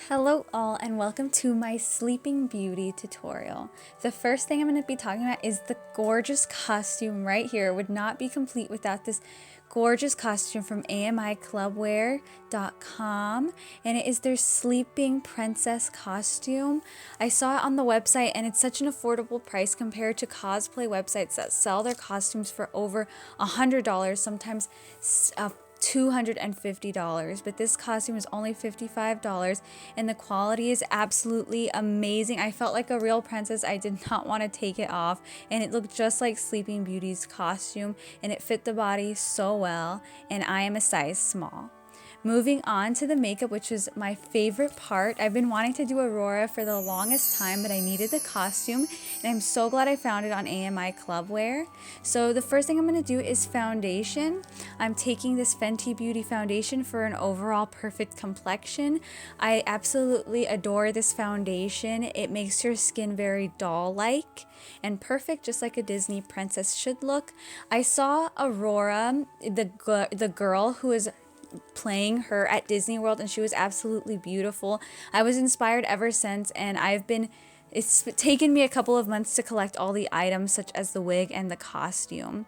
Hello all and welcome to my Sleeping Beauty tutorial. The first thing I'm going to be talking about is the gorgeous costume right here. It would not be complete without this gorgeous costume from amiclubwear.com, and it is their sleeping princess costume. I saw it on the website and it's such an affordable price compared to cosplay websites that sell their costumes for over $100, sometimes $250, but this costume is only $55 and the quality is absolutely amazing. I felt like a real princess. I did not want to take it off, and it looked just like Sleeping Beauty's costume, and it fit the body so well, and I am a size small. Moving on to the makeup, which is my favorite part. I've been wanting to do Aurora for the longest time, but I needed the costume, and I'm so glad I found it on AMI Clubwear. So the first thing I'm going to do is foundation. I'm taking this Fenty Beauty foundation for an overall perfect complexion. I absolutely adore this foundation. It makes your skin very doll-like and perfect, just like a Disney princess should look. I saw Aurora, the girl who is playing her at Disney World, and she was absolutely beautiful. I was inspired ever since, and it's taken me a couple of months to collect all the items such as the wig and the costume.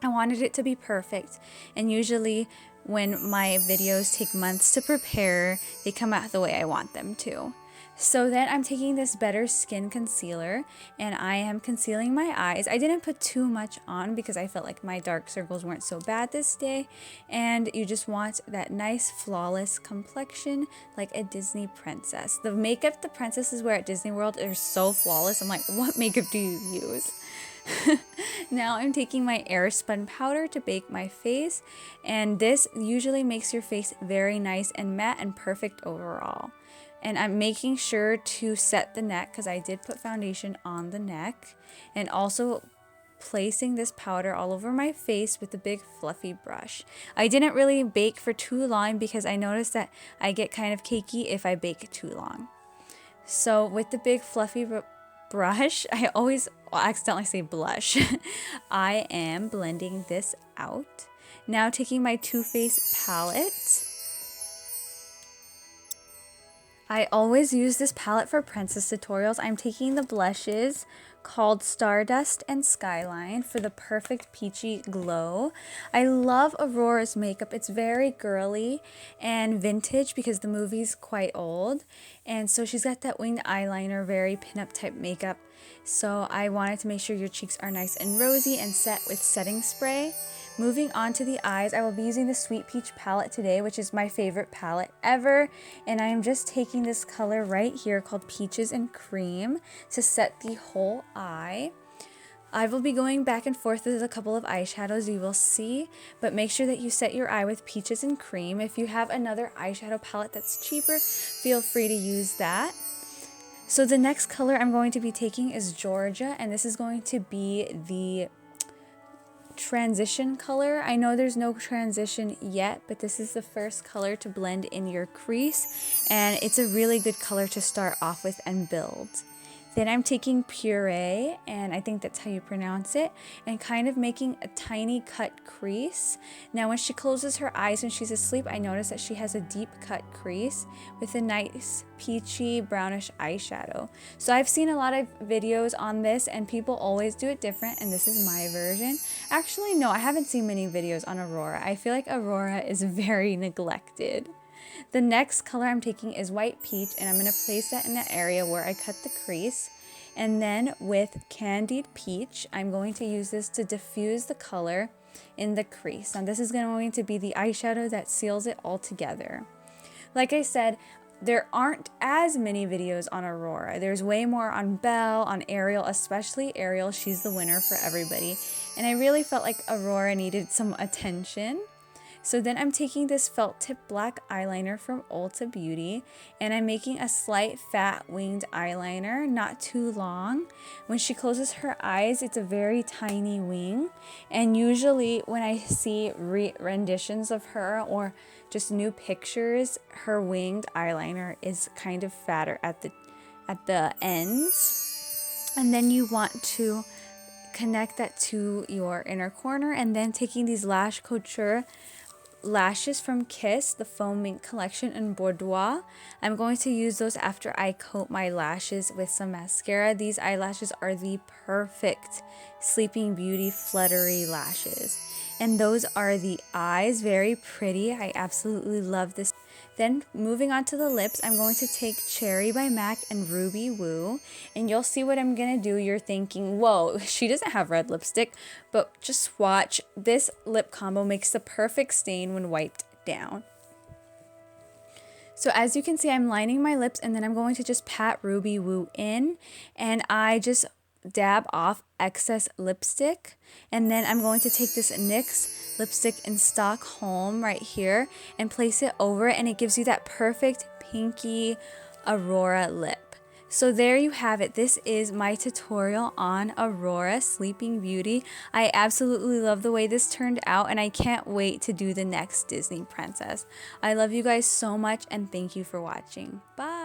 I wanted it to be perfect, and usually when my videos take months to prepare, they come out the way I want them to. So then I'm taking this Better Skin concealer and I am concealing my eyes. I didn't put too much on because I felt like my dark circles weren't so bad this day, and you just want that nice flawless complexion like a Disney princess. The makeup the princesses wear at Disney World are so flawless. I'm like, what makeup do you use? Now I'm taking my Airspun powder to bake my face, and this usually makes your face very nice and matte and perfect overall. And I'm making sure to set the neck because I did put foundation on the neck, and also placing this powder all over my face with a big fluffy brush. I didn't really bake for too long because I noticed that I get kind of cakey if I bake too long. So with the big fluffy brush, I always accidentally say blush. I am blending this out. Now taking my Too Faced palette. I always use this palette for princess tutorials. I'm taking the blushes called Stardust and Skyline for the perfect peachy glow. I love Aurora's makeup. It's very girly and vintage because the movie's quite old. And so she's got that winged eyeliner, very pinup type makeup. So I wanted to make sure your cheeks are nice and rosy and set with setting spray. Moving on to the eyes, I will be using the Sweet Peach palette today, which is my favorite palette ever. And I am just taking this color right here called Peaches and Cream to set the whole eye. I will be going back and forth with a couple of eyeshadows, you will see, but make sure that you set your eye with Peaches and Cream. If you have another eyeshadow palette that's cheaper, feel free to use that. So the next color I'm going to be taking is Georgia, and this is going to be the transition color. I know there's no transition yet, but this is the first color to blend in your crease, and it's a really good color to start off with and build. Then I'm taking Puree, and I think that's how you pronounce it, and kind of making a tiny cut crease. Now when she closes her eyes when she's asleep, I notice that she has a deep cut crease with a nice peachy brownish eyeshadow. So I've seen a lot of videos on this and people always do it different, and this is my version. Actually, no, I haven't seen many videos on Aurora. I feel like Aurora is very neglected. The next color I'm taking is White Peach, and I'm going to place that in the area where I cut the crease. And then with Candied Peach, I'm going to use this to diffuse the color in the crease. Now this is going to be the eyeshadow that seals it all together. Like I said, there aren't as many videos on Aurora. There's way more on Belle, on Ariel, especially Ariel. She's the winner for everybody. And I really felt like Aurora needed some attention. So then I'm taking this felt tip black eyeliner from Ulta Beauty, and I'm making a slight fat winged eyeliner, not too long. When she closes her eyes, it's a very tiny wing, and usually when I see renditions of her or just new pictures, her winged eyeliner is kind of fatter at the ends. And then you want to connect that to your inner corner, and then taking these Last Couture lashes from Kiss, the Foam Mink collection in Boudoir. I'm going to use those after I coat my lashes with some mascara. These eyelashes are the perfect Sleeping Beauty fluttery lashes. And those are the eyes, very pretty. I absolutely love this. Then moving on to the lips, I'm going to take Cherry by MAC and Ruby Woo. And you'll see what I'm going to do. You're thinking, whoa, she doesn't have red lipstick. But just watch. This lip combo makes the perfect stain when wiped down. So as you can see, I'm lining my lips and then I'm going to just pat Ruby Woo in. And I just dab off excess lipstick, and then I'm going to take this NYX lipstick in Stockholm right here and place it over it, and it gives you that perfect pinky Aurora lip. So there you have it. This is my tutorial on Aurora Sleeping Beauty. I absolutely love the way this turned out, and I can't wait to do the next Disney princess. I love you guys so much, and thank you for watching. Bye!